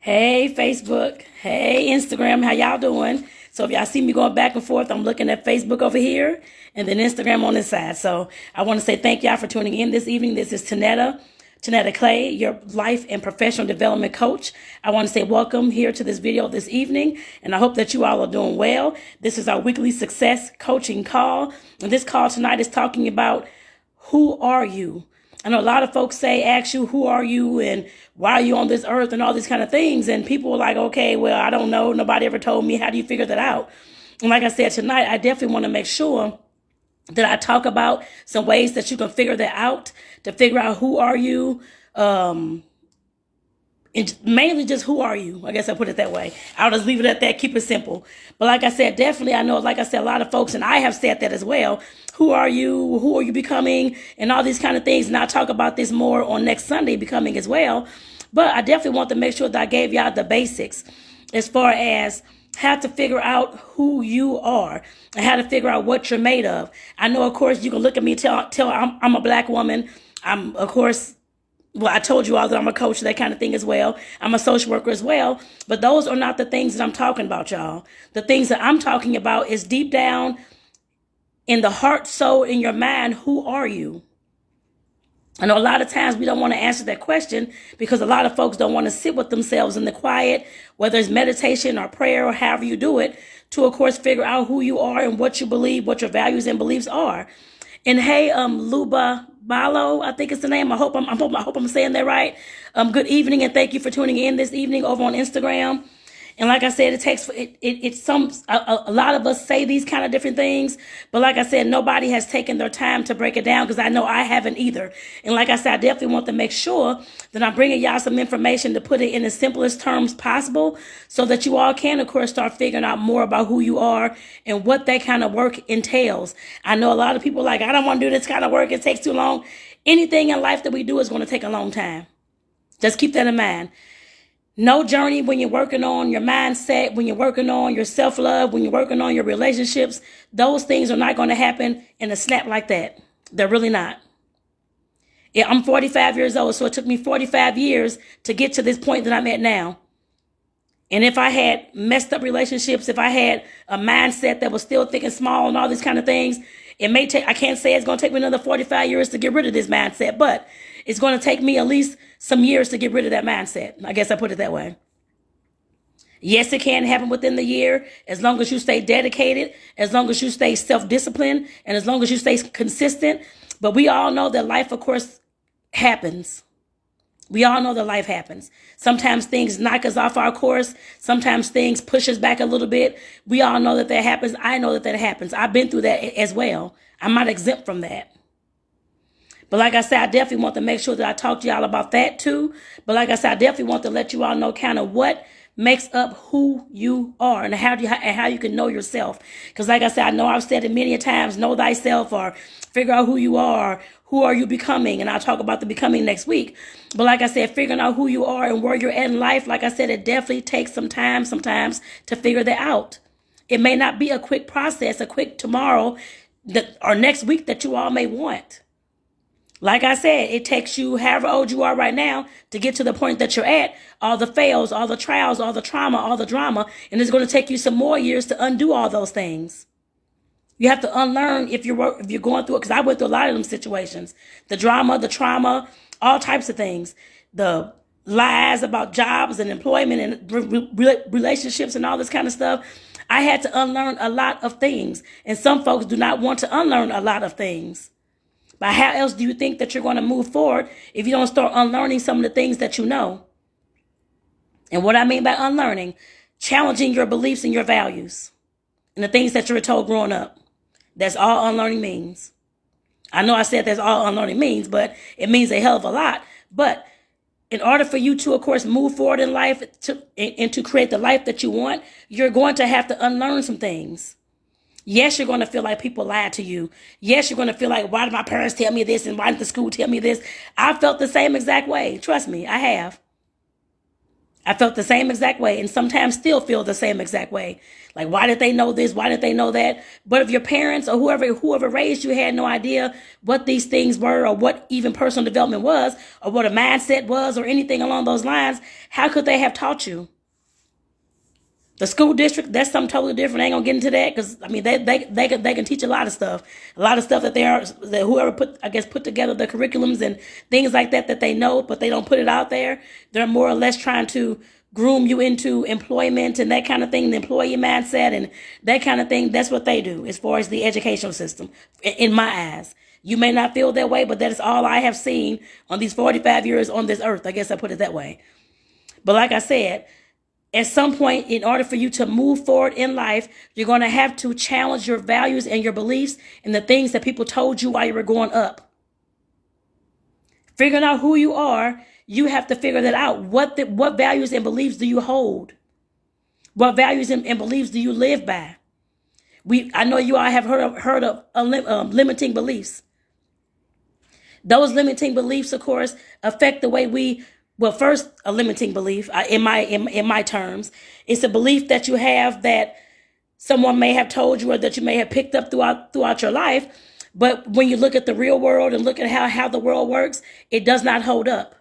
Hey, Facebook. Hey, Instagram. How y'all doing? So if y'all see me going back and forth, I'm looking at Facebook over here and then Instagram on this side. So I want to say thank y'all for tuning in this evening. This is Tonetta Clay, your life and professional development coach. I want to say welcome here to this video this evening, and I hope that you all are doing well. This is our weekly success coaching call, and this call tonight is talking about who are you? I know a lot of folks ask you, who are you and why are you on this earth and all these kind of things. And people are like, okay, well, I don't know. Nobody ever told me. How do you figure that out? And like I said, tonight, I definitely want to make sure that I talk about some ways that you can figure that out, to figure out who are you, and mainly just who are you? I guess I'll put it that way. I'll just leave it at that, keep it simple. But like I said, definitely I know, like I said, a lot of folks, and I have said that as well, who are you? Who are you becoming? And all these kind of things. And I'll talk about this more on next Sunday, becoming as well. But I definitely want to make sure that I gave y'all the basics as far as how to figure out who you are and how to figure out what you're made of. I know, of course, you can look at me, tell I'm a black woman. I'm, of course, well, I told you all that I'm a coach, that kind of thing as well. I'm a social worker as well. But those are not the things that I'm talking about, y'all. The things that I'm talking about is deep down in the heart, soul, in your mind, who are you? I know a lot of times we don't want to answer that question because a lot of folks don't want to sit with themselves in the quiet, whether it's meditation or prayer or however you do it, to, of course, figure out who you are and what you believe, what your values and beliefs are. And hey, Luba Balo, I think it's the name. I hope I'm saying that right. Good evening, and thank you for tuning in this evening over on Instagram. And like I said, a lot of us say these kind of different things, but like I said, nobody has taken their time to break it down, because I know I haven't either. And like I said, I definitely want to make sure that I'm bringing y'all some information to put it in the simplest terms possible, so that you all can, of course, start figuring out more about who you are and what that kind of work entails. I know a lot of people are like, I don't want to do this kind of work. It takes too long. Anything in life that we do is going to take a long time. Just keep that in mind. No journey when you're working on your mindset, when you're working on your self-love, when you're working on your relationships, those things are not going to happen in a snap like that. They're really not. Yeah, I'm 45 years old, so it took me 45 years to get to this point that I'm at now. And if I had messed up relationships, if I had a mindset that was still thinking small and all these kind of things, I can't say it's going to take me another 45 years to get rid of this mindset, but it's going to take me at least some years to get rid of that mindset. I guess I put it that way. Yes, it can happen within the year, as long as you stay dedicated, as long as you stay self-disciplined, and as long as you stay consistent. But we all know that life, of course, happens. We all know that life happens. Sometimes things knock us off our course. Sometimes things push us back a little bit. We all know that happens. I know that happens. I've been through that as well. I'm not exempt from that. But like I said, I definitely want to make sure that I talk to y'all about that too. But like I said, I definitely want to let you all know kind of what makes up who you are and how you can know yourself. Because like I said, I know I've said it many a times, know thyself, or figure out who you are. Who are you becoming? And I'll talk about the becoming next week. But like I said, figuring out who you are and where you're at in life, like I said, it definitely takes some time sometimes to figure that out. It may not be a quick process, a quick tomorrow or next week that you all may want. Like I said, it takes you, however old you are right now, to get to the point that you're at, all the fails, all the trials, all the trauma, all the drama, and it's going to take you some more years to undo all those things. You have to unlearn if you're going through it, because I went through a lot of them situations. The drama, the trauma, all types of things. The lies about jobs and employment and relationships and all this kind of stuff. I had to unlearn a lot of things. And some folks do not want to unlearn a lot of things. But how else do you think that you're going to move forward if you don't start unlearning some of the things that you know? And what I mean by unlearning, challenging your beliefs and your values and the things that you were told growing up. That's all unlearning means. I know I said that's all unlearning means, but it means a hell of a lot. But in order for you to, of course, move forward in life and to create the life that you want, you're going to have to unlearn some things. Yes, you're going to feel like people lied to you. Yes, you're going to feel like, why did my parents tell me this and why did the school tell me this? I felt the same exact way. Trust me, I have. I felt the same exact way, and sometimes still feel the same exact way. Like, why did they know this? Why did they know that? But if your parents or whoever raised you had no idea what these things were, or what even personal development was, or what a mindset was, or anything along those lines, how could they have taught you? The school district, that's something totally different. I ain't gonna get into that, because I mean they can teach a lot of stuff that whoever put together the curriculums and things like that they know, but they don't put it out there. They're more or less trying to groom you into employment and that kind of thing, the employee mindset and that kind of thing. That's what they do as far as the educational system, in my eyes. You may not feel that way, but that is all I have seen on these 45 years on this earth. I guess I put it that way. But like I said, at some point, in order for you to move forward in life, you're going to have to challenge your values and your beliefs and the things that people told you while you were growing up. Figuring out who you are, you have to figure that out. What values and beliefs do you hold? What values and beliefs do you live by? I know you all have heard of limiting beliefs. Those limiting beliefs, of course, affect the way we. Well, first, a limiting belief, in my terms, it's a belief that you have that someone may have told you or that you may have picked up throughout your life. But when you look at the real world and look at how the world works, it does not hold up.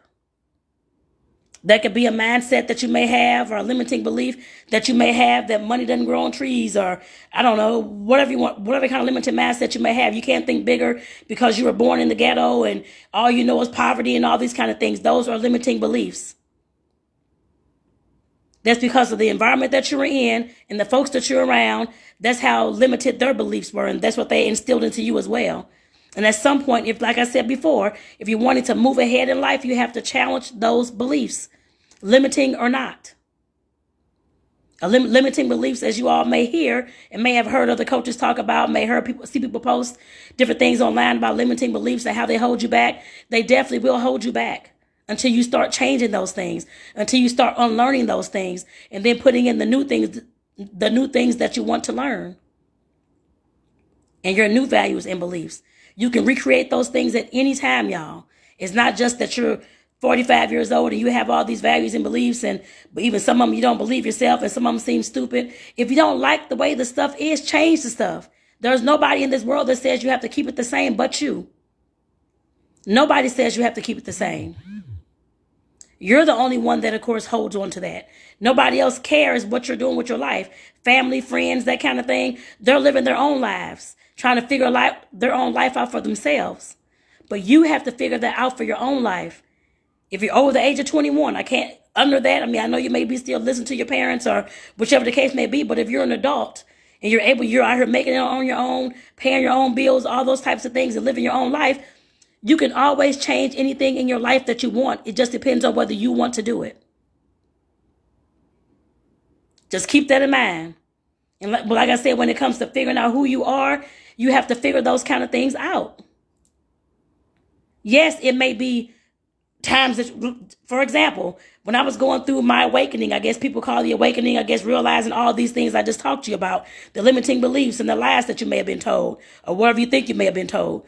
That could be a mindset that you may have, or a limiting belief that you may have, that money doesn't grow on trees, or I don't know, whatever you want, whatever kind of limited mindset you may have. You can't think bigger because you were born in the ghetto and all you know is poverty and all these kind of things. Those are limiting beliefs. That's because of the environment that you were in and the folks that you're around. That's how limited their beliefs were, and that's what they instilled into you as well. And at some point, if, like I said before, if you wanted to move ahead in life, you have to challenge those beliefs, limiting or not. Limiting beliefs, as you all may hear and may have heard other coaches talk about, see people post different things online about limiting beliefs and how they hold you back. They definitely will hold you back until you start changing those things, until you start unlearning those things, and then putting in the new things that you want to learn, and your new values and beliefs. You can recreate those things at any time, y'all. It's not just that you're 45 years old and you have all these values and beliefs, but even some of them you don't believe yourself, and some of them seem stupid. If you don't like the way the stuff is, change the stuff. There's nobody in this world that says you have to keep it the same but you. Nobody says you have to keep it the same. You're the only one that, of course, holds on to that. Nobody else cares what you're doing with your life. Family, friends, that kind of thing. They're living their own lives, trying to figure their own life out for themselves. But you have to figure that out for your own life. If you're over the age of 21, under that, I know you may be still listening to your parents or whichever the case may be, but if you're an adult and you're out here making it on your own, paying your own bills, all those types of things, and living your own life, you can always change anything in your life that you want. It just depends on whether you want to do it. Just keep that in mind. And like I said, when it comes to figuring out who you are, you have to figure those kind of things out. Yes, it may be times that, for example, when I was going through my awakening, I guess people call the awakening, realizing all these things I just talked to you about, the limiting beliefs and the lies that you may have been told, or whatever you think you may have been told.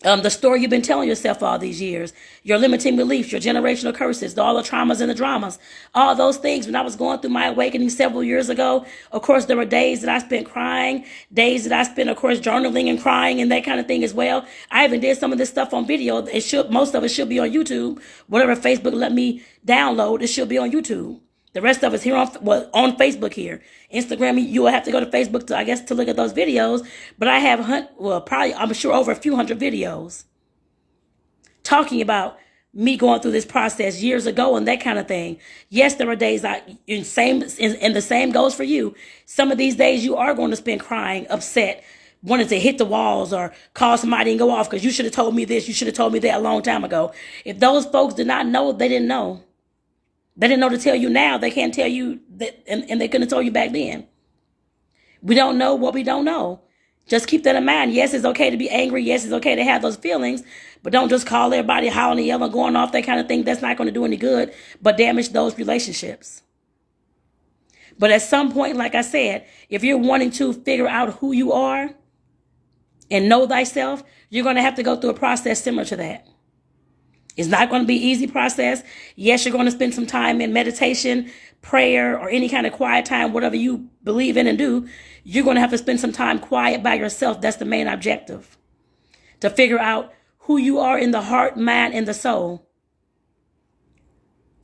The story you've been telling yourself all these years, your limiting beliefs, your generational curses, all the traumas and the dramas, all those things. When I was going through my awakening several years ago, of course, there were days that I spent crying, days that I spent, of course, journaling and crying and that kind of thing as well. I even did some of this stuff on video. Most of it should be on YouTube. Whatever Facebook let me download, it should be on YouTube. The rest of us here on Facebook here. Instagram, you will have to go to Facebook to look at those videos. But I have, I'm sure over a few hundred videos talking about me going through this process years ago and that kind of thing. Yes, there are days and the same goes for you. Some of these days you are going to spend crying, upset, wanting to hit the walls or call somebody and go off because you should have told me this, you should have told me that a long time ago. If those folks did not know, they didn't know. They didn't know to tell you now. They can't tell you that, and they couldn't have told you back then. We don't know what we don't know. Just keep that in mind. Yes, it's okay to be angry. Yes, it's okay to have those feelings, but don't just call everybody howling and yelling, going off, that kind of thing. That's not going to do any good, but damage those relationships. But at some point, like I said, if you're wanting to figure out who you are and know thyself, you're going to have to go through a process similar to that. It's not going to be an easy process. Yes, you're going to spend some time in meditation, prayer, or any kind of quiet time, whatever you believe in and do. You're going to have to spend some time quiet by yourself. That's the main objective. To figure out who you are in the heart, mind, and the soul.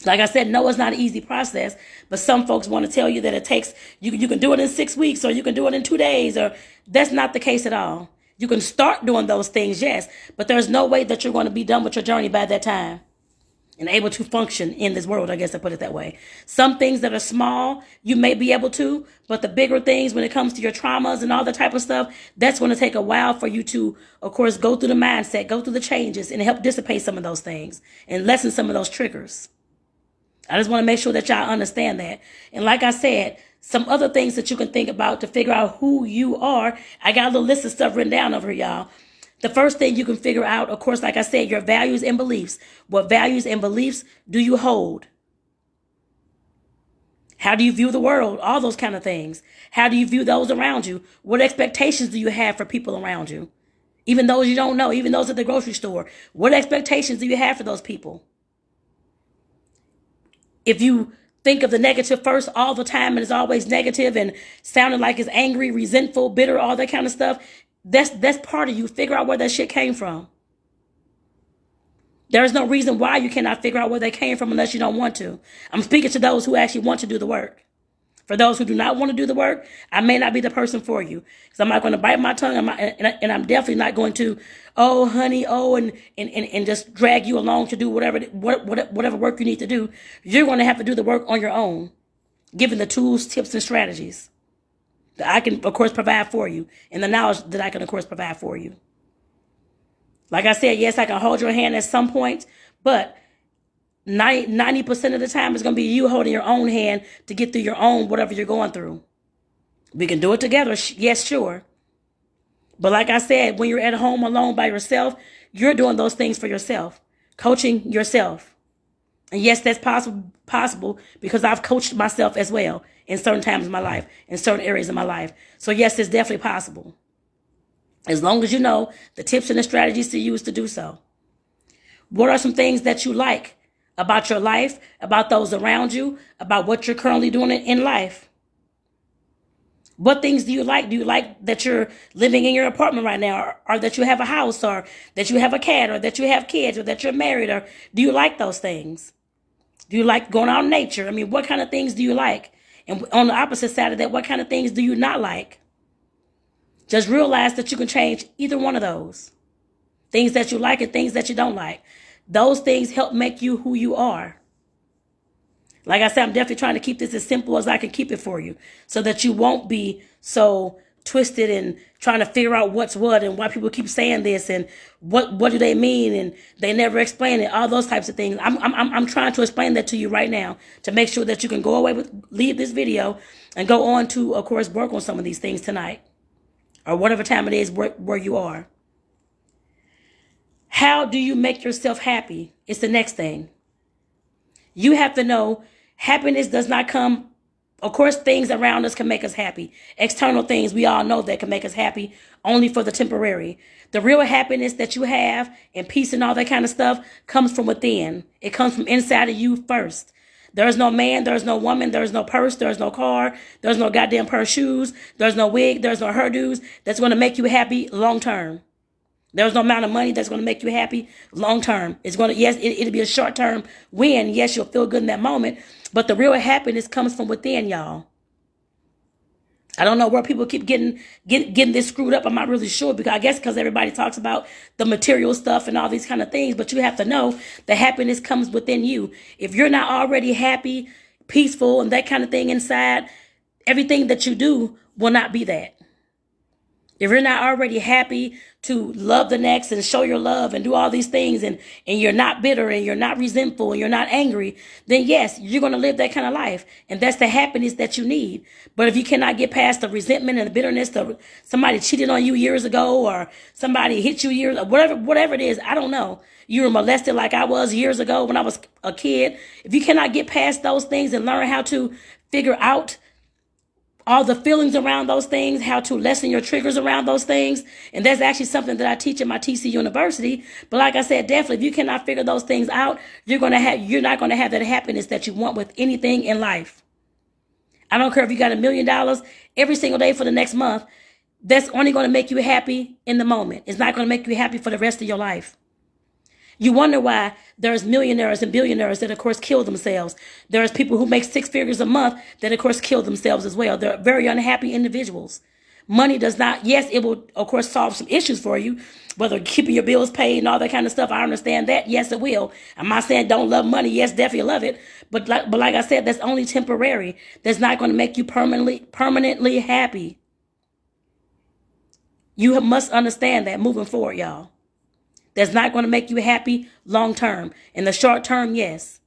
Like I said, no, it's not an easy process, but some folks want to tell you that it takes, you can do it in 6 weeks, or you can do it in 2 days, or that's not the case at all. You can start doing those things, yes, but there's no way that you're going to be done with your journey by that time and able to function in this world, I guess I put it that way. Some things that are small, you may be able to, but the bigger things when it comes to your traumas and all that type of stuff, that's going to take a while for you to, of course, go through the mindset, go through the changes, and help dissipate some of those things and lessen some of those triggers. I just want to make sure that y'all understand that. And like I said, some other things that you can think about to figure out who you are. I got a little list of stuff written down over here, y'all. The first thing you can figure out, of course, like I said, your values and beliefs. What values and beliefs do you hold? How do you view the world? All those kind of things. How do you view those around you? What expectations do you have for people around you? Even those you don't know, even those at the grocery store. What expectations do you have for those people? If you think of the negative first all the time and it's always negative and sounding like it's angry, resentful, bitter, all that kind of stuff, that's part of you. Figure out where that shit came from. There's no reason why you cannot figure out where they came from unless you don't want to. I'm speaking to those who actually want to do the work. For those who do not want to do the work, I may not be the person for you. Because I'm not going to bite my tongue, and I'm definitely not going to, oh, honey, oh, and just drag you along to do whatever work you need to do. You're going to have to do the work on your own, given the tools, tips, and strategies that I can, of course, provide for you, and the knowledge that I can, of course, provide for you. Like I said, yes, I can hold your hand at some point, but 90% of the time it's going to be you holding your own hand to get through your own whatever you're going through. We can do it together. Yes, sure. But like I said, when you're at home alone by yourself, you're doing those things for yourself, coaching yourself. And yes, that's possible because I've coached myself as well in certain times of my life, in certain areas of my life. So yes, it's definitely possible. As long as you know the tips and the strategies to use to do so. What are some things that you like about your life, about those around you, about what you're currently doing in life? What things do you like? Do you like that you're living in your apartment right now, or that you have a house, or that you have a cat, or that you have kids, or that you're married, or do you like those things? Do you like going out in nature? I mean, what kind of things do you like? And on the opposite side of that, what kind of things do you not like? Just realize that you can change either one of those. Things that you like and things that you don't like. Those things help make you who you are. Like I said, I'm definitely trying to keep this as simple as I can keep it for you so that you won't be so twisted and trying to figure out what's what and why people keep saying this and what do they mean and they never explain it, all those types of things. I'm trying to explain that to you right now to make sure that you can go away leave this video and go on to, of course, work on some of these things tonight or whatever time it is where you are. How do you make yourself happy? It's the next thing. You have to know happiness does not come. Of course, things around us can make us happy. External things, we all know that can make us happy only for the temporary. The real happiness that you have and peace and all that kind of stuff comes from within. It comes from inside of you first. There's no man, there's no woman, there's no purse, there's no car, there's no goddamn pair of shoes, there's no wig, there's no hairdos that's going to make you happy long term. There's no amount of money that's going to make you happy long term. It's going to, yes, it'll be a short term win. Yes, you'll feel good in that moment. But the real happiness comes from within, y'all. I don't know where people keep getting this screwed up. I'm not really sure because I guess because everybody talks about the material stuff and all these kind of things. But you have to know the happiness comes within you. If you're not already happy, peaceful, and that kind of thing inside, everything that you do will not be that. If you're not already happy to love the next and show your love and do all these things and you're not bitter and you're not resentful and you're not angry, then yes, you're going to live that kind of life. And that's the happiness that you need. But if you cannot get past the resentment and the bitterness, somebody cheated on you years ago or somebody hit you years, whatever it is, I don't know. You were molested like I was years ago when I was a kid. If you cannot get past those things and learn how to figure out all the feelings around those things, how to lessen your triggers around those things. And that's actually something that I teach at my TC University. But like I said, definitely, if you cannot figure those things out, you're not going to have that happiness that you want with anything in life. I don't care if you got $1 million every single day for the next month. That's only going to make you happy in the moment. It's not going to make you happy for the rest of your life. You wonder why there's millionaires and billionaires that, of course, kill themselves. There's people who make 6 figures a month that, of course, kill themselves as well. They're very unhappy individuals. Money does not, yes, it will, of course, solve some issues for you, whether keeping your bills paid and all that kind of stuff. I understand that. Yes, it will. I'm not saying don't love money. Yes, definitely love it. But like I said, that's only temporary. That's not going to make you permanently happy. You must understand that moving forward, y'all. That's not going to make you happy long term. In the short term, yes.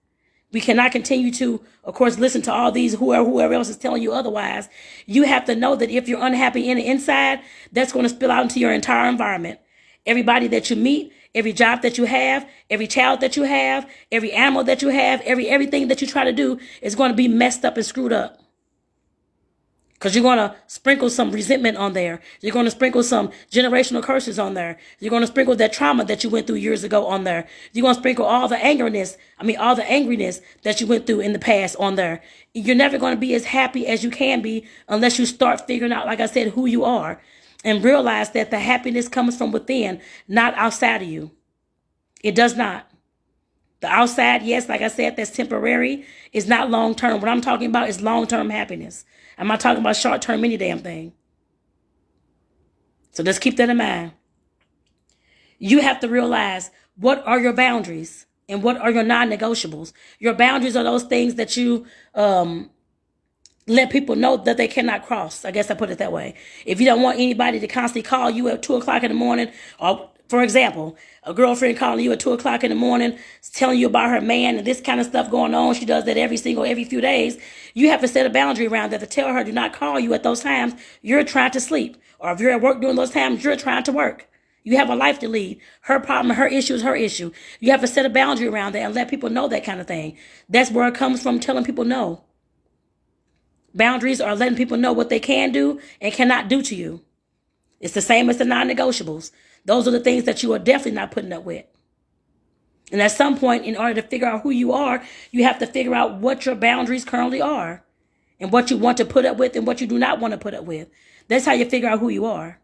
We cannot continue to, of course, listen to all these whoever else is telling you otherwise. You have to know that if you're unhappy in the inside, that's going to spill out into your entire environment. Everybody that you meet, every job that you have, every child that you have, every animal that you have, everything that you try to do is going to be messed up and screwed up. Because you're going to sprinkle some resentment on there. You're going to sprinkle some generational curses on there. You're going to sprinkle that trauma that you went through years ago on there. You're going to sprinkle all the angriness that you went through in the past on there. You're never going to be as happy as you can be unless you start figuring out, like I said, who you are. And realize that the happiness comes from within, not outside of you. It does not. The outside, yes, like I said, that's temporary. It's not long-term. What I'm talking about is long-term happiness. I'm not talking about short-term any damn thing. So just keep that in mind. You have to realize what are your boundaries and what are your non-negotiables. Your boundaries are those things that you let people know that they cannot cross. I guess I put it that way. If you don't want anybody to constantly call you at 2 o'clock in the morning, or for example, a girlfriend calling you at 2 o'clock in the morning, telling you about her man and this kind of stuff going on. She does that every few days. You have to set a boundary around that to tell her do not call you at those times. You're trying to sleep. Or if you're at work during those times, you're trying to work. You have a life to lead. Her problem, her issue is her issue. You have to set a boundary around that and let people know that kind of thing. That's where it comes from, telling people no. Boundaries are letting people know what they can do and cannot do to you. It's the same as the non-negotiables. Those are the things that you are definitely not putting up with. And at some point, in order to figure out who you are, you have to figure out what your boundaries currently are and what you want to put up with and what you do not want to put up with. That's how you figure out who you are.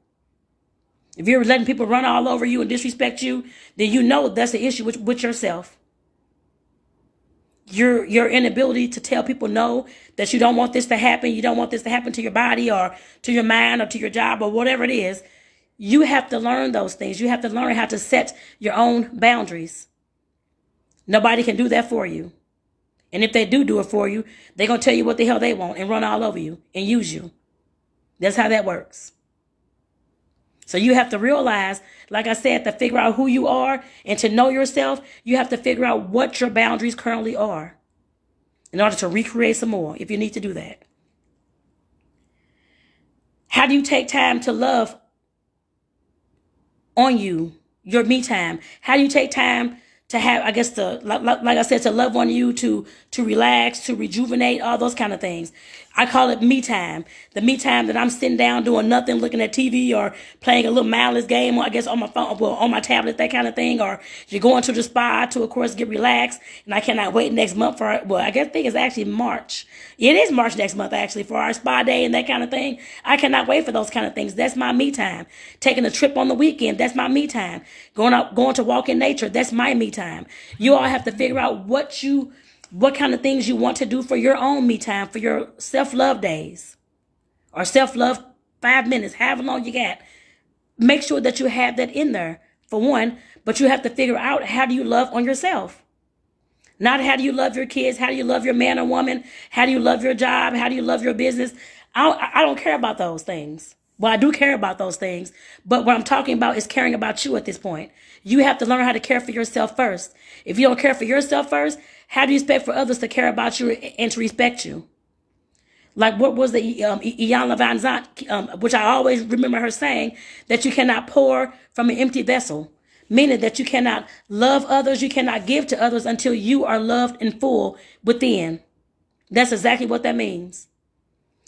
If you're letting people run all over you and disrespect you, then you know that's the issue with yourself. Your inability to tell people no, that you don't want this to happen. You don't want this to happen to your body or to your mind or to your job or whatever it is. You have to learn those things. You have to learn how to set your own boundaries. Nobody can do that for you. And if they do it for you, they're going to tell you what the hell they want and run all over you and use you. That's how that works. So you have to realize, like I said, to figure out who you are and to know yourself, you have to figure out what your boundaries currently are in order to recreate some more if you need to do that. How do you take time to love on you, your me time? How do you take time to have, I guess, like I said, to love on you, to relax, to rejuvenate, all those kind of things? I call it me time. The me time that I'm sitting down doing nothing, looking at TV or playing a little mindless game, or I guess on my phone, well, on my tablet, that kind of thing. Or you're going to the spa to, of course, get relaxed. And I cannot wait next month for, well, I think it's actually March. It is March next month, actually, for our spa day and that kind of thing. I cannot wait for those kind of things. That's my me time. Taking a trip on the weekend, that's my me time. Going to walk in nature, that's my me time. You all have to figure out what kind of things you want to do for your own me time, for your self-love days or self-love 5 minutes, however long you got. Make sure that you have that in there, for one, but you have to figure out, how do you love on yourself? Not how do you love your kids, how do you love your man or woman, how do you love your job, how do you love your business? I don't care about those things. Well, I do care about those things, but what I'm talking about is caring about you at this point. You have to learn how to care for yourself first. If you don't care for yourself first, how do you expect for others to care about you and to respect you? Like what was the Iyanla Vanzant, which I always remember her saying, that you cannot pour from an empty vessel, meaning that you cannot love others, you cannot give to others until you are loved in full within. That's exactly what that means.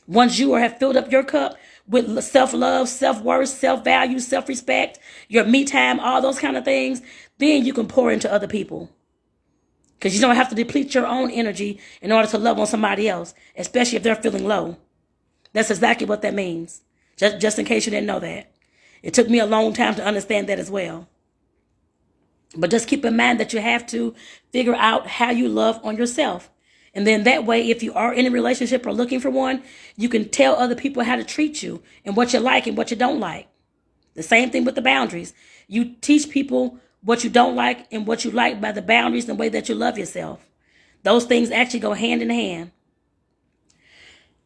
Once you have filled up your cup with self-love, self-worth, self-value, self-respect, your me time, all those kind of things, then you can pour into other people. Because you don't have to deplete your own energy in order to love on somebody else, especially if they're feeling low. That's exactly what that means. Just in case you didn't know that. It took me a long time to understand that as well. But just keep in mind that you have to figure out how you love on yourself. And then that way, if you are in a relationship or looking for one, you can tell other people how to treat you and what you like and what you don't like. The same thing with the boundaries. You teach people what you don't like and what you like by the boundaries and the way that you love yourself. Those things actually go hand in hand.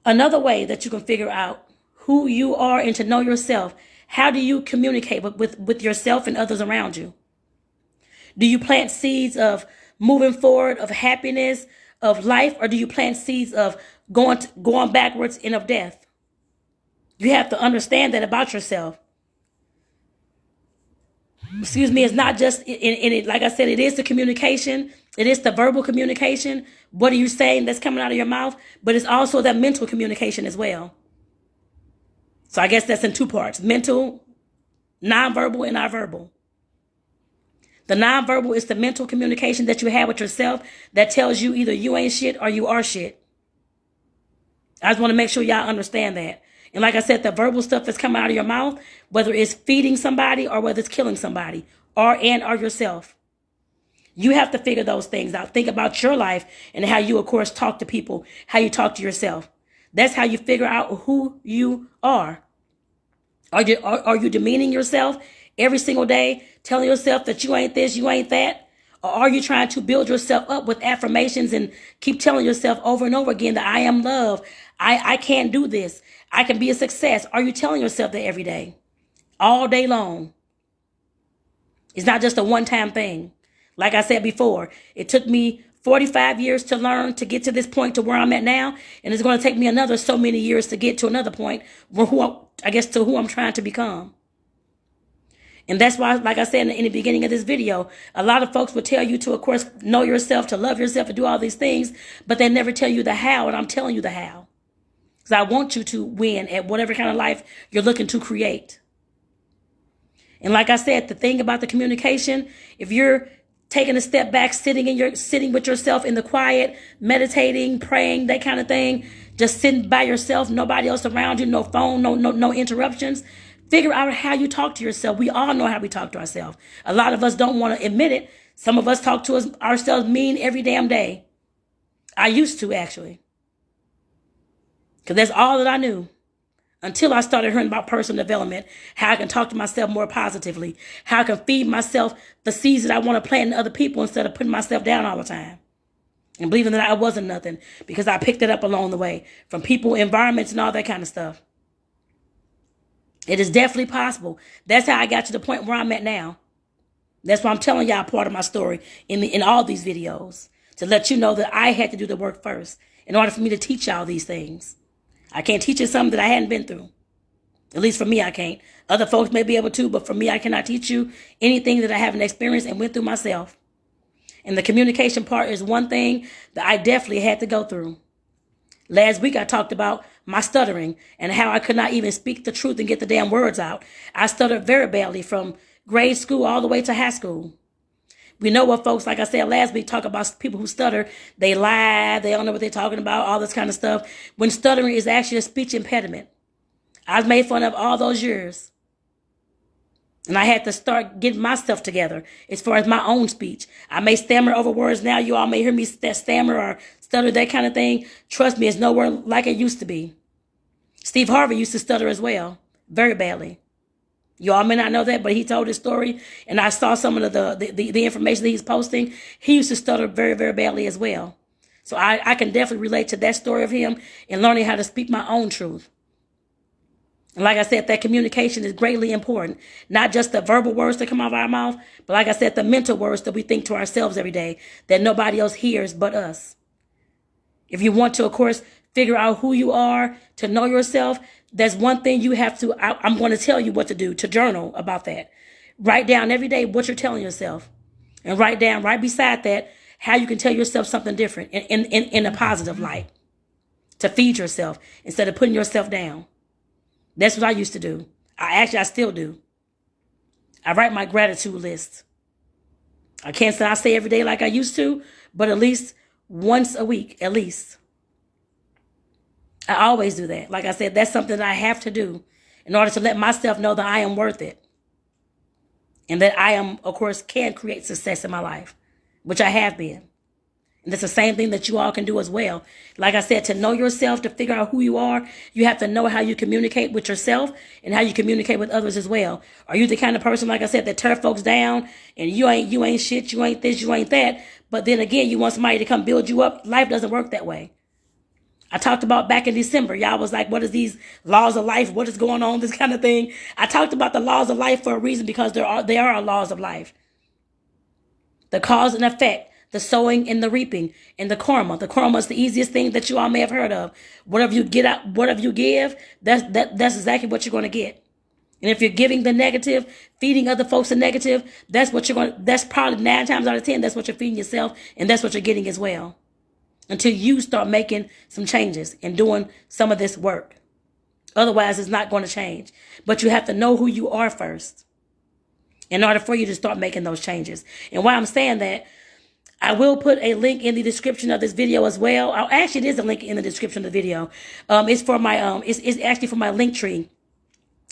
Another way that you can figure out who you are and to know yourself, how do you communicate with yourself and others around you? Do you plant seeds of moving forward, of happiness, of life, or do you plant seeds of going backwards and of death? You have to understand that about yourself. Excuse me, it's not just in it. Like I said, it is the communication. It is the verbal communication. What are you saying that's coming out of your mouth? But it's also that mental communication as well. So I guess that's in two parts: mental, nonverbal, and non-verbal. The nonverbal is the mental communication that you have with yourself that tells you either you ain't shit or you are shit. I just want to make sure y'all understand that. And like I said, the verbal stuff that's coming out of your mouth, whether it's feeding somebody or whether it's killing somebody or yourself. You have to figure those things out. Think about your life and how you, of course, talk to people, how you talk to yourself. That's how you figure out who you are. Are you demeaning yourself every single day, telling yourself that you ain't this, you ain't that? Or are you trying to build yourself up with affirmations and keep telling yourself over and over again that I am love, I can do this, I can be a success? Are you telling yourself that every day, all day long? It's not just a one-time thing. Like I said before, it took me 45 years to learn to get to this point to where I'm at now, and it's going to take me another so many years to get to another point where to who I'm trying to become. And that's why, like I said in the beginning of this video, a lot of folks will tell you to, of course, know yourself, to love yourself, to do all these things, but they never tell you the how, and I'm telling you the how. Because I want you to win at whatever kind of life you're looking to create. And like I said, the thing about the communication, if you're taking a step back, sitting with yourself in the quiet, meditating, praying, that kind of thing, just sitting by yourself, nobody else around you, no phone, no interruptions. Figure out how you talk to yourself. We all know how we talk to ourselves. A lot of us don't want to admit it. Some of us talk to ourselves mean every damn day. I used to, actually. Because that's all that I knew. Until I started hearing about personal development, how I can talk to myself more positively, how I can feed myself the seeds that I want to plant in other people instead of putting myself down all the time. And believing that I wasn't nothing because I picked it up along the way from people, environments, and all that kind of stuff. It is definitely possible. That's how I got to the point where I'm at now. That's why I'm telling y'all part of my story in all these videos, to let you know that I had to do the work first in order for me to teach y'all these things. I can't teach you something that I hadn't been through. At least for me, I can't. Other folks may be able to, but for me, I cannot teach you anything that I haven't experienced and went through myself. And the communication part is one thing that I definitely had to go through. Last week, I talked about my stuttering and how I could not even speak the truth and get the damn words out. I stuttered very badly from grade school all the way to high school. We know what folks, like I said last week, talk about people who stutter. They lie. They don't know what they're talking about, all this kind of stuff. When stuttering is actually a speech impediment. I was made fun of all those years. And I had to start getting my stuff together as far as my own speech. I may stammer over words now. You all may hear me stammer or stutter, that kind of thing. Trust me, it's nowhere like it used to be. Steve Harvey used to stutter as well, very badly. You all may not know that, but he told his story, and I saw some of the information that he's posting. He used to stutter very, very badly as well. So I can definitely relate to that story of him and learning how to speak my own truth. And like I said, that communication is greatly important. Not just the verbal words that come out of our mouth, but like I said, the mental words that we think to ourselves every day that nobody else hears but us. If you want to, of course, figure out who you are, to know yourself, there's one thing you have to, I'm going to tell you what to do, to journal about that. Write down every day what you're telling yourself. And write down right beside that how you can tell yourself something different in a positive light. to feed yourself instead of putting yourself down. That's what I used to do. I still do. I write my gratitude list. I can't say I say every day like I used to, but at least once a week, at least. I always do that. Like I said, that's something that I have to do in order to let myself know that I am worth it. And that I am, of course, can create success in my life, which I have been. And that's the same thing that you all can do as well. Like I said, to know yourself, to figure out who you are, you have to know how you communicate with yourself and how you communicate with others as well. Are you the kind of person, like I said, that tear folks down and you ain't shit, you ain't this, you ain't that. But then again, you want somebody to come build you up. Life doesn't work that way. I talked about back in December. Y'all was like, what is these laws of life? What is going on? This kind of thing. I talked about the laws of life for a reason because they are laws of life. The cause and effect, the sowing and the reaping, and the karma. The karma is the easiest thing that you all may have heard of. Whatever you get out, whatever you give, that's exactly what you're going to get. And if you're giving the negative, feeding other folks the negative, that's probably 9 times out of 10, that's what you're feeding yourself, and that's what you're getting as well. Until you start making some changes and doing some of this work. Otherwise, it's not going to change. But you have to know who you are first in order for you to start making those changes. And while I'm saying that, I will put a link in the description of this video as well. Actually, it is a link in the description of the video. It's for my it's actually for my link tree.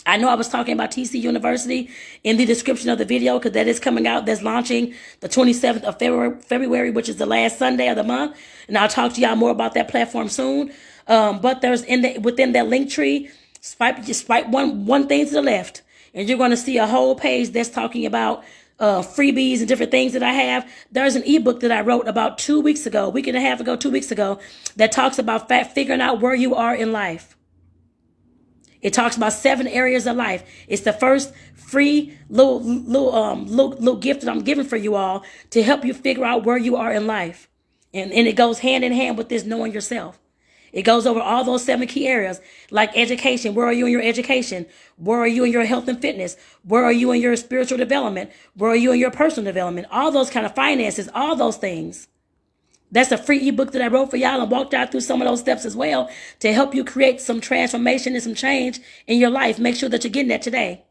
I know I was talking about TC University in the description of the video because that is coming out. That's launching the 27th of February, which is the last Sunday of the month. And I'll talk to y'all more about that platform soon. But there's within that link tree, swipe one thing to the left, and you're going to see a whole page that's talking about freebies and different things that I have. There's an ebook that I wrote about 2 weeks ago, week and a half ago, 2 weeks ago, that talks about figuring out where you are in life. It talks about 7 areas of life. It's the first free little gift that I'm giving for you all to help you figure out where you are in life. And it goes hand in hand with this knowing yourself. It goes over all those 7 key areas, like education. Where are you in your education? Where are you in your health and fitness? Where are you in your spiritual development? Where are you in your personal development? All those kind of finances, all those things. That's a free ebook that I wrote for y'all and walked y'all through some of those steps as well to help you create some transformation and some change in your life. Make sure that you're getting that today.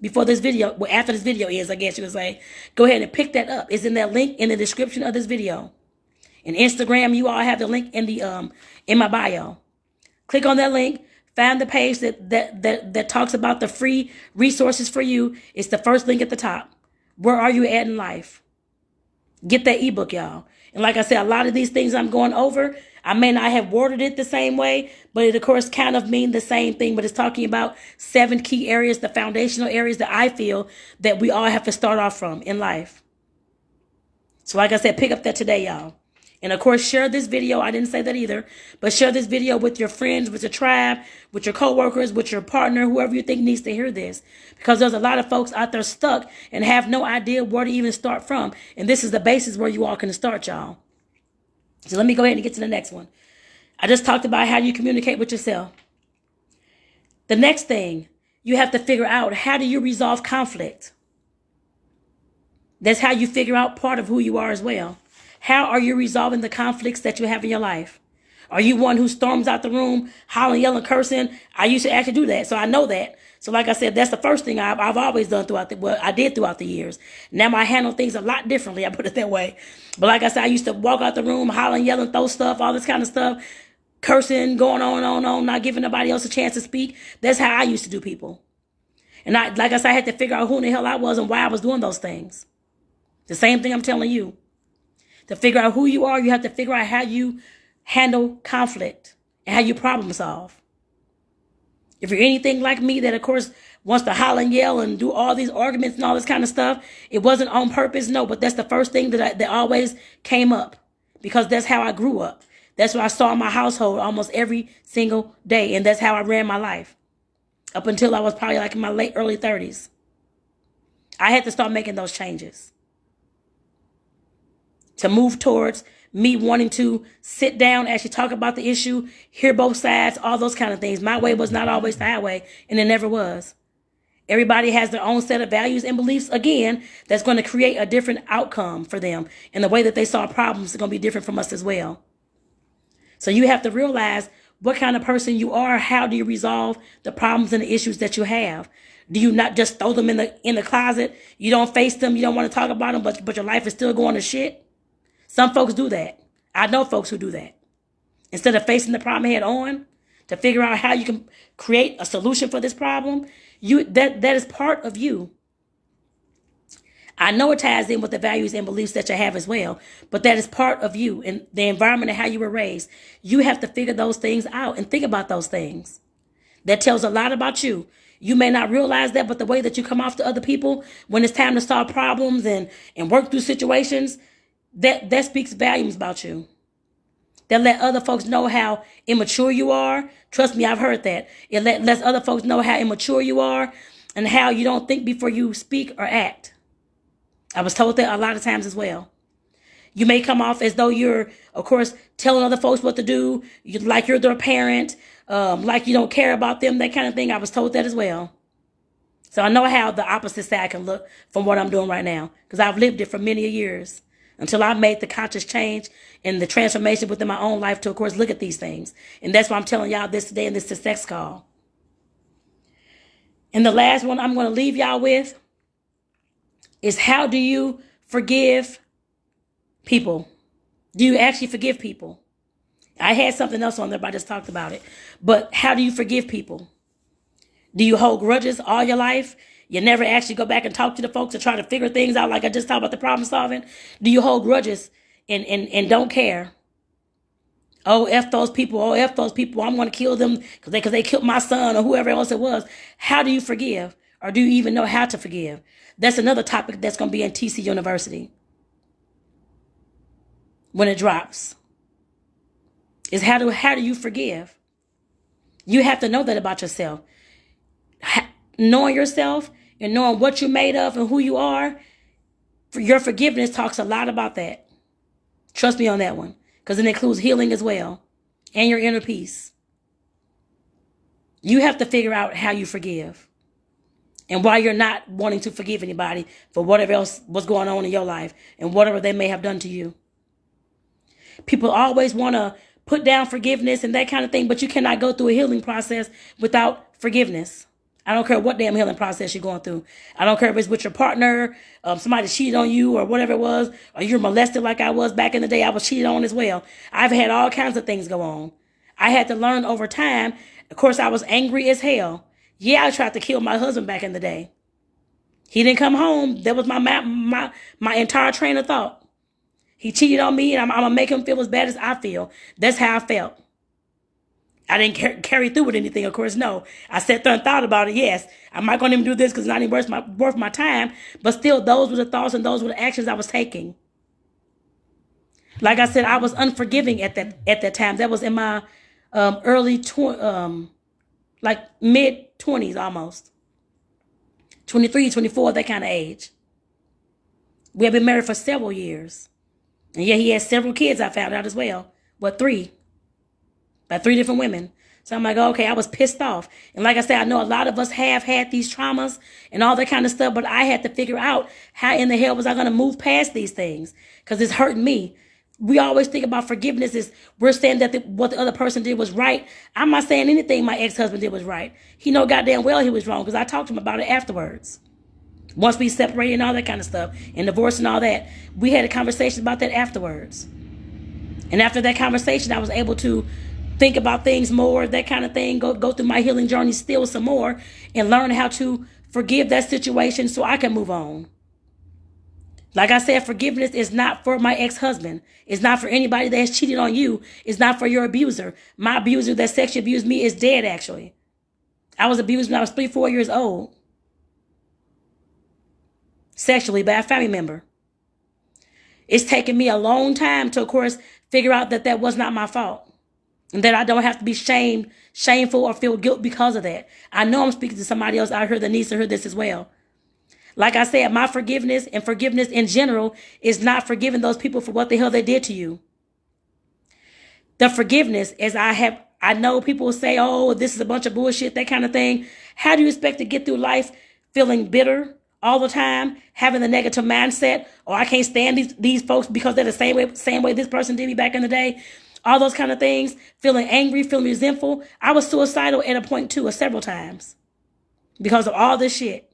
Before this video, well, after this video is, I guess you would say, go ahead and pick that up. It's in that link in the description of this video. And Instagram, you all have the link in the in my bio. Click on that link. Find the page that talks about the free resources for you. It's the first link at the top. Where are you at in life? Get that ebook, y'all. And like I said, a lot of these things I'm going over, I may not have worded it the same way, but it, of course, kind of mean the same thing. But it's talking about 7 key areas, the foundational areas that I feel that we all have to start off from in life. So like I said, pick up that today, y'all. And of course, share this video. I didn't say that either, but share this video with your friends, with your tribe, with your coworkers, with your partner, whoever you think needs to hear this. Because there's a lot of folks out there stuck and have no idea where to even start from. And this is the basis where you all can start, y'all. So let me go ahead and get to the next one. I just talked about how you communicate with yourself. The next thing, you have to figure out, how do you resolve conflict? That's how you figure out part of who you are as well. How are you resolving the conflicts that you have in your life? Are you one who storms out the room, hollering, yelling, cursing? I used to actually do that, so I know that. So like I said, that's the first thing I've always done I did throughout the years. Now I handle things a lot differently, I put it that way. But like I said, I used to walk out the room, hollering, yelling, throw stuff, all this kind of stuff, cursing, going on, not giving nobody else a chance to speak. That's how I used to do people. And like I said, I had to figure out who in the hell I was and why I was doing those things. The same thing I'm telling you. To figure out who you are, you have to figure out how you handle conflict and how you problem solve. If you're anything like me that, of course, wants to holler and yell and do all these arguments and all this kind of stuff, it wasn't on purpose, no, but that's the first thing that always came up because that's how I grew up. That's what I saw in my household almost every single day, and that's how I ran my life up until I was probably like in my early 30s. I had to start making those changes to move towards me wanting to sit down, actually talk about the issue, hear both sides, all those kind of things. My way was not always the highway, and it never was. Everybody has their own set of values and beliefs, again, that's going to create a different outcome for them. And the way that they solve problems is going to be different from us as well. So you have to realize what kind of person you are. How do you resolve the problems and the issues that you have? Do you not just throw them in the closet? You don't face them. You don't want to talk about them, but your life is still going to shit. Some folks do that. I know folks who do that. Instead of facing the problem head on to figure out how you can create a solution for this problem, that is part of you. I know it ties in with the values and beliefs that you have as well, but that is part of you and the environment and how you were raised. You have to figure those things out and think about those things. That tells a lot about you. You may not realize that, but the way that you come off to other people when it's time to solve problems and work through situations, that speaks volumes about you. That let other folks know how immature you are. Trust me, I've heard that. It lets other folks know how immature you are and how you don't think before you speak or act. I was told that a lot of times as well. You may come off as though you're, of course, telling other folks what to do, like you're their parent, like you don't care about them, that kind of thing. I was told that as well. So I know how the opposite side can look from what I'm doing right now, because I've lived it for many years until I made the conscious change and the transformation within my own life to, of course, look at these things. And that's why I'm telling y'all this today in this success call. And the last one I'm going to leave y'all with is, how do you forgive people? Do you actually forgive people? I had something else on there, but I just talked about it. But how do you forgive people? Do you hold grudges all your life? You never actually go back and talk to the folks and try to figure things out like I just talked about the problem solving? Do you hold grudges and don't care? Oh, F those people. Oh, F those people. I'm going to kill them because they killed my son or whoever else it was. How do you forgive? Or do you even know how to forgive? That's another topic that's going to be in TC University when it drops. Is how do you forgive? You have to know that about yourself. Knowing yourself and knowing what you're made of and who you are, your forgiveness talks a lot about that. Trust me on that one, because it includes healing as well and your inner peace. You have to figure out how you forgive and why you're not wanting to forgive anybody for whatever else was going on in your life and whatever they may have done to you. People always want to put down forgiveness and that kind of thing, but you cannot go through a healing process without forgiveness. I don't care what damn healing process you're going through. I don't care if it's with your partner, somebody cheated on you or whatever it was, or you're molested like I was back in the day. I was cheated on as well. I've had all kinds of things go on. I had to learn over time. Of course, I was angry as hell. Yeah, I tried to kill my husband back in the day. He didn't come home. That was my entire train of thought. He cheated on me, and I'm going to make him feel as bad as I feel. That's how I felt. I didn't carry through with anything, of course, no. I sat there and thought about it, yes. I'm not going to even do this because it's not even worth my time. But still, those were the thoughts and those were the actions I was taking. Like I said, I was unforgiving at that time. That was in my mid-20s almost. 23, 24, that kind of age. We had been married for several years. And yeah, he had several kids, I found out as well. What, 3? By 3 different women. So I'm like, okay, I was pissed off. And like I said, I know a lot of us have had these traumas and all that kind of stuff, but I had to figure out how in the hell was I going to move past these things, because it's hurting me. We always think about forgiveness as we're saying that what the other person did was right. I'm not saying anything my ex-husband did was right. He know goddamn well he was wrong, because I talked to him about it afterwards. Once we separated and all that kind of stuff and divorce and all that, we had a conversation about that afterwards. And after that conversation, I was able to think about things more, that kind of thing, go through my healing journey still some more and learn how to forgive that situation so I can move on. Like I said, forgiveness is not for my ex-husband. It's not for anybody that has cheated on you. It's not for your abuser. My abuser that sexually abused me is dead, actually. I was abused when I was 3-4 years old. Sexually by a family member. It's taken me a long time to, of course, figure out that was not my fault. And that I don't have to be shameful or feel guilt because of that. I know I'm speaking to somebody else out here that needs to hear this as well. Like I said, my forgiveness and forgiveness in general is not forgiving those people for what the hell they did to you. The forgiveness is I know people will say, oh, this is a bunch of bullshit, that kind of thing. How do you expect to get through life feeling bitter all the time, having the negative mindset, or I can't stand these folks because they're the same way this person did me back in the day? all those kind of things, feeling angry, feeling resentful. I was suicidal at a point too, several times because of all this shit.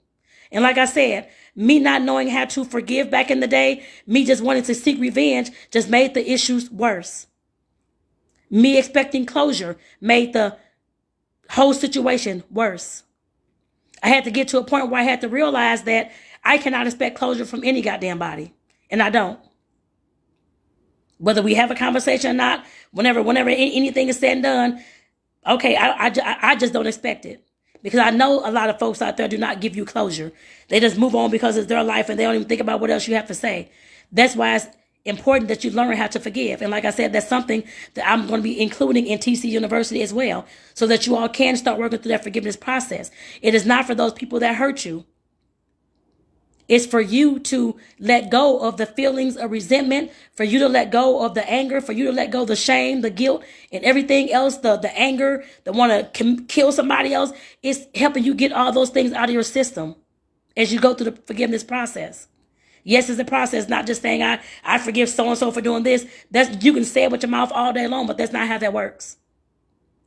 And like I said, me not knowing how to forgive back in the day, me just wanting to seek revenge just made the issues worse. Me expecting closure made the whole situation worse. I had to get to a point where I had to realize that I cannot expect closure from any goddamn body. And I don't. Whether we have a conversation or not, whenever anything is said and done, okay, I just don't expect it. Because I know a lot of folks out there do not give you closure. They just move on because it's their life and they don't even think about what else you have to say. That's why it's important that you learn how to forgive. And like I said, that's something that I'm going to be including in TC University as well, so that you all can start working through that forgiveness process. It is not for those people that hurt you. It's for you to let go of the feelings of resentment, for you to let go of the anger, for you to let go of the shame, the guilt, and everything else, the anger, the want to kill somebody else. It's helping you get all those things out of your system as you go through the forgiveness process. Yes, it's a process, not just saying, I forgive so-and-so for doing this. You can say it with your mouth all day long, but that's not how that works.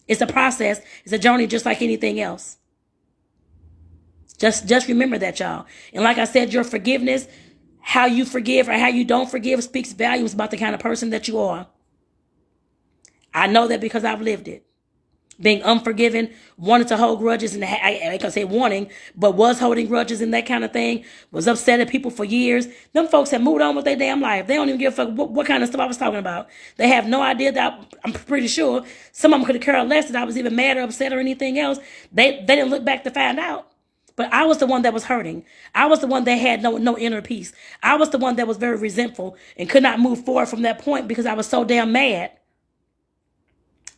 It's a process. It's a journey just like anything else. Just remember that, y'all. And like I said, your forgiveness, how you forgive or how you don't forgive speaks volumes about the kind of person that you are. I know that because I've lived it. Being unforgiving, wanted to hold grudges, and I can't say wanting, but was holding grudges and that kind of thing, was upset at people for years. Them folks have moved on with their damn life. They don't even give a fuck what kind of stuff I was talking about. They have no idea that I'm pretty sure some of them could have cared less that I was even mad or upset or anything else. They didn't look back to find out. But I was the one that was hurting. I was the one that had no inner peace. I was the one that was very resentful and could not move forward from that point because I was so damn mad.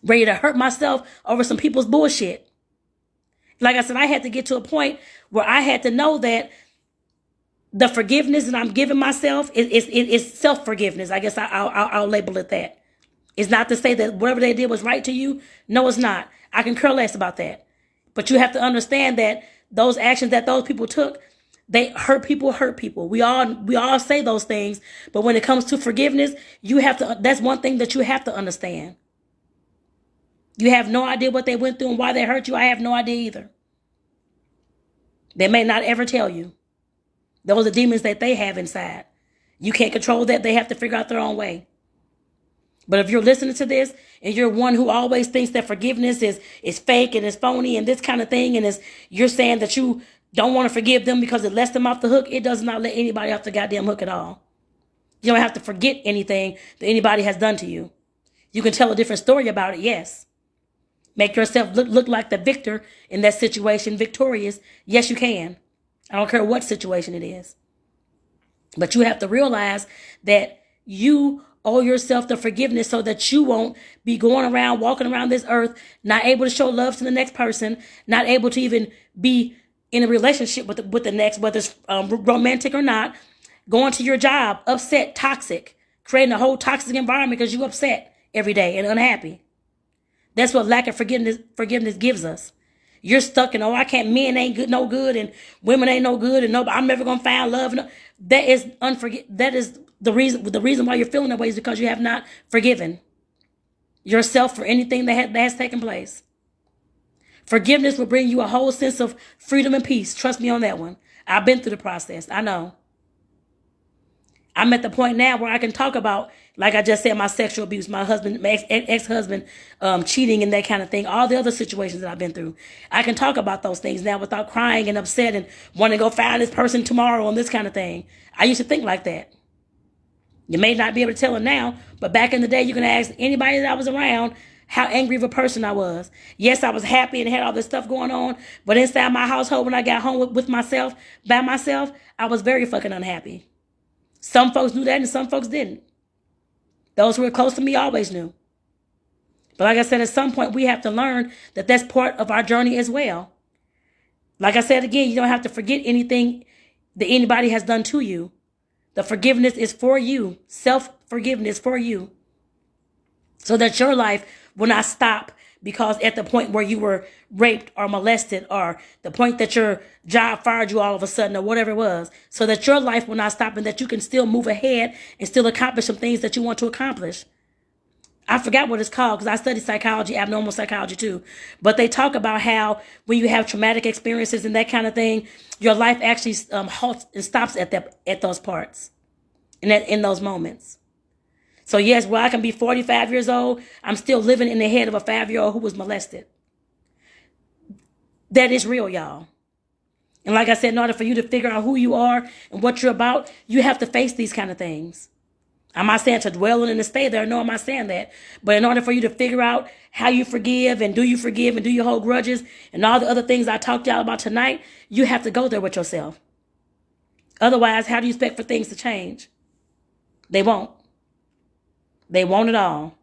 Ready to hurt myself over some people's bullshit. Like I said, I had to get to a point where I had to know that the forgiveness that I'm giving myself is self-forgiveness. I guess I'll label it that. It's not to say that whatever they did was right to you. No, it's not. I can care less about that. But you have to understand that those actions that those people took, they hurt people. We all say those things. But when it comes to forgiveness, that's one thing that you have to understand. You have no idea what they went through and why they hurt you. I have no idea either. They may not ever tell you. Those are demons that they have inside. You can't control that. They have to figure out their own way. But if you're listening to this and you're one who always thinks that forgiveness is fake and is phony and this kind of thing, and you're saying that you don't want to forgive them because it lets them off the hook, it does not let anybody off the goddamn hook at all. You don't have to forget anything that anybody has done to you. You can tell a different story about it, yes. Make yourself look like the victor in that situation, victorious. Yes, you can. I don't care what situation it is. But you have to realize that you owe yourself the forgiveness so that you won't be going around, walking around this earth, not able to show love to the next person, not able to even be in a relationship with the next, whether it's romantic or not, going to your job, upset, toxic, creating a whole toxic environment because you upset every day and unhappy. That's what lack of forgiveness gives us. You're stuck in, men ain't good, no good, and women ain't no good, and I'm never gonna find love. That is the reason why you're feeling that way is because you have not forgiven yourself for anything that has taken place. Forgiveness will bring you a whole sense of freedom and peace. Trust me on that one. I've been through the process. I know. I'm at the point now where I can talk about, like I just said, my sexual abuse, my ex-husband cheating and that kind of thing, all the other situations that I've been through. I can talk about those things now without crying and upset and wanting to go find this person tomorrow and this kind of thing. I used to think like that. You may not be able to tell it now, but back in the day, you can ask anybody that I was around how angry of a person I was. Yes, I was happy and had all this stuff going on, but inside my household, when I got home with myself, by myself, I was very fucking unhappy. Some folks knew that and some folks didn't. Those who were close to me always knew. But like I said, at some point, we have to learn that that's part of our journey as well. Like I said again, you don't have to forget anything that anybody has done to you. The forgiveness is for you. Self-forgiveness for you. So that your life will not stop because at the point where you were raped or molested or the point that your job fired you all of a sudden or whatever it was, so that your life will not stop and that you can still move ahead and still accomplish some things that you want to accomplish. I forgot what it's called because I study psychology, abnormal psychology too. But they talk about how when you have traumatic experiences and that kind of thing, your life actually halts and stops at those parts and in those moments. So yes, while I can be 45 years old, I'm still living in the head of a 5-year-old who was molested. That is real, y'all. And like I said, in order for you to figure out who you are and what you're about, you have to face these kind of things. I'm not saying to dwell in and stay there. No, I'm not saying that. But in order for you to figure out how you forgive and do you hold grudges and all the other things I talked to y'all about tonight, you have to go there with yourself. Otherwise, how do you expect for things to change? They won't. They won't at all.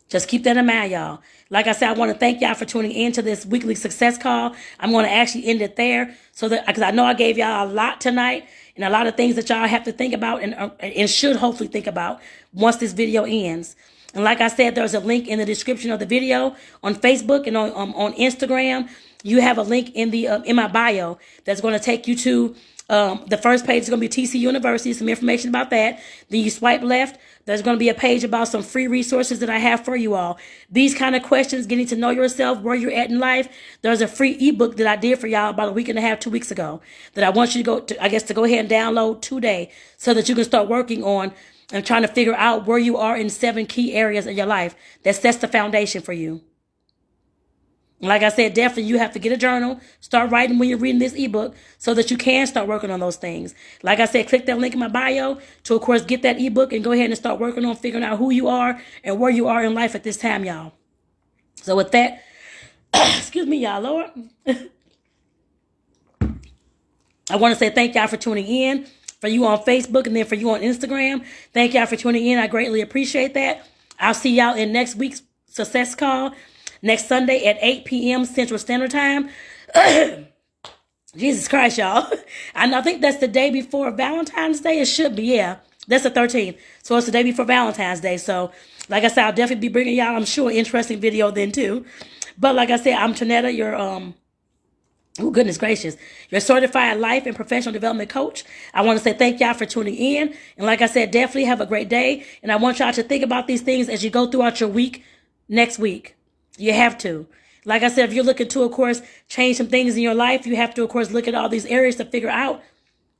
Just keep that in mind, y'all. Like I said, I want to thank y'all for tuning in to this weekly success call. I'm going to actually end it there so that, because I know I gave y'all a lot tonight and a lot of things that y'all have to think about and should hopefully think about once this video ends. And like I said, there's a link in the description of the video on Facebook and on Instagram. You have a link in my bio that's going to take you to the first page is going to be TC University, some information about that. Then you swipe left. There's going to be a page about some free resources that I have for you all. These kind of questions, getting to know yourself, where you're at in life. There's a free ebook that I did for y'all about a week and a half, 2 weeks ago that I want you to go ahead and download today so that you can start working on and trying to figure out where you are in 7 key areas of your life that sets the foundation for you. Like I said, definitely you have to get a journal, start writing when you're reading this ebook so that you can start working on those things. Like I said, click that link in my bio to, of course, get that ebook and go ahead and start working on figuring out who you are and where you are in life at this time, y'all. So with that, excuse me, y'all, Lord. I want to say thank y'all for tuning in, for you on Facebook and then for you on Instagram. Thank y'all for tuning in. I greatly appreciate that. I'll see y'all in next week's success call. Next Sunday at 8 p.m. Central Standard Time. Jesus Christ, y'all. I think that's the day before Valentine's Day. It should be, yeah. That's the 13th. So it's the day before Valentine's Day. So, like I said, I'll definitely be bringing y'all, I'm sure, an interesting video then too. But like I said, I'm Tonetta, your, oh goodness gracious, your certified life and professional development coach. I want to say thank y'all for tuning in. And like I said, definitely have a great day. And I want y'all to think about these things as you go throughout your week next week. You have to. Like I said, if you're looking to, of course, change some things in your life, you have to, of course, look at all these areas to figure out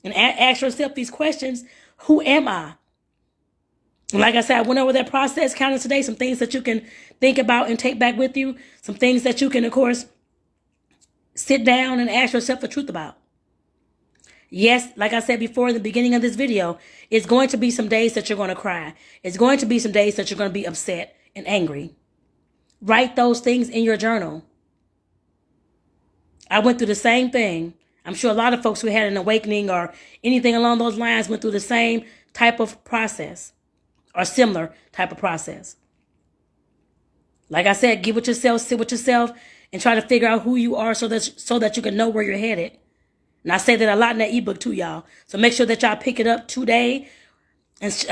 and ask yourself these questions. Who am I? And like I said, I went over that process counting today, some things that you can think about and take back with you, some things that you can, of course, sit down and ask yourself the truth about. Yes, like I said before in the beginning of this video, it's going to be some days that you're going to cry. It's going to be some days that you're going to be upset and angry. Write those things in your journal. I went through the same thing. I'm sure a lot of folks who had an awakening or anything along those lines went through the same type of process or similar type of process. Like I said, get with yourself, sit with yourself, and try to figure out who you are so that you can know where you're headed. And I say that a lot in that ebook too, y'all. So make sure that y'all pick it up today and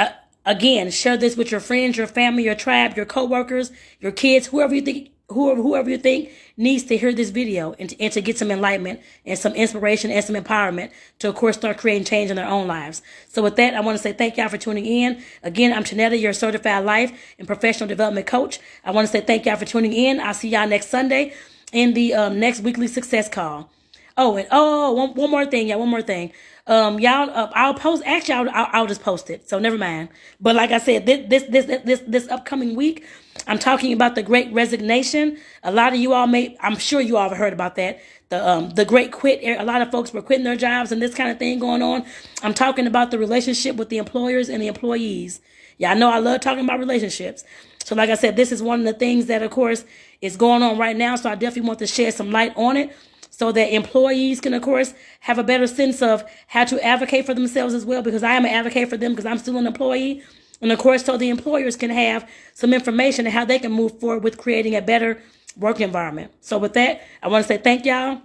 again, share this with your friends, your family, your tribe, your coworkers, your kids, whoever you think needs to hear this video and to get some enlightenment and some inspiration and some empowerment to, of course, start creating change in their own lives. So with that, I want to say thank y'all for tuning in. Again, I'm Tonetta, your certified life and professional development coach. I want to say thank y'all for tuning in. I'll see y'all next Sunday in the next weekly success call. One more thing, y'all. One more thing. I'll post. Actually, I'll just post it. So never mind. But like I said, this upcoming week, I'm talking about the Great Resignation. A lot of you all I'm sure you all have heard about that. The Great Quit. A lot of folks were quitting their jobs and this kind of thing going on. I'm talking about the relationship with the employers and the employees. Y'all know I love talking about relationships. So like I said, this is one of the things that, of course, is going on right now. So I definitely want to shed some light on it, so that employees can, of course, have a better sense of how to advocate for themselves as well, because I am an advocate for them because I'm still an employee. And, of course, so the employers can have some information on how they can move forward with creating a better work environment. So with that, I want to say thank y'all.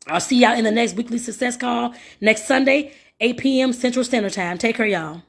I'll see y'all in the next weekly success call next Sunday, 8 p.m. Central Standard Time. Take care, y'all.